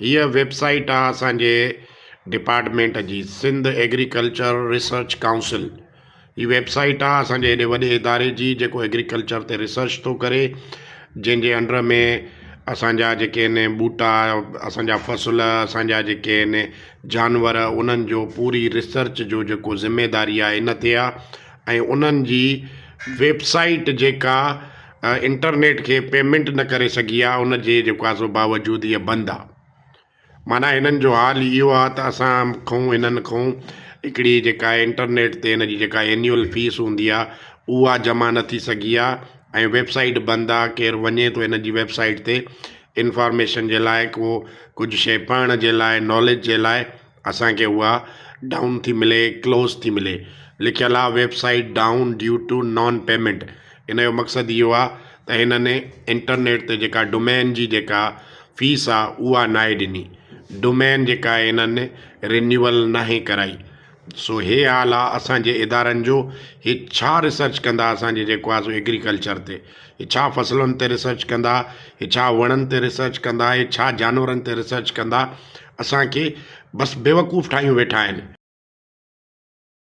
हीअ वेबसाइट आहे असांजे डिपार्टमेंट जी, सिंध एग्रीकल्चर रिसर्च काउंसिल। हीअ वेबसाइट आहे असांजे एॾे वॾे इदारे जी जेको एग्रीकल्चर ते रिसर्च थो करे, जंहिंजे अंडर में असांजा जेके आहिनि ॿूटा, असांजा फ़सुल, असांजा जेके आहिनि जानवर, उन्हनि जो पूरी रिसर्च जो जेको ज़िमेदारी आहे इन ते आहे। ऐं उन्हनि जी वेबसाइट जेका इंटरनेट खे पेमेंट न करे सघी आहे, उन जे जेको आहे सो बावजूदु इहा बंदि आहे। माना हिननि जो हाल इहो आहे त असां खां हिननि खां हिकिड़ी जेका आहे इंटरनेट ते हिन जी जेका एन्यूअल फीस हूंदी आहे उहा जमा न थी सघी आहे ऐं वेबसाइट बंदि आहे। केरु वञे थो हिन जी वेबसाइट ते इंफॉर्मेशन जे लाइ, को कुझु शइ पढ़ण जे लाइ, नॉलेज जे लाइ, असांखे उहा डाउन थी मिले, क्लोज़ थी मिले। लिखियलु आहे website down due to non payment. इन जो मक़सदु इहो आहे त हिननि इंटरनेट ते जेका डोमेन जी जेका फीस आहे उहा नाहे ॾिनी, डोमेन जेका आहे हिननि रिन्यूअल नाहे कराई। सो हे हाल आहे असांजे इदारनि जो। हे छा रिसर्च कंदा असांजे जेको आहे सो एग्रीकल्चर ते, हे छा फ़सलुनि ते रिसर्च कंदा, हे छा वणनि ते रिसर्च कंदा, हे छा जानवरनि ते रिसर्च कंदा, असांखे बसि बेवकूफ़ ठाहियूं वेठा आहिनि।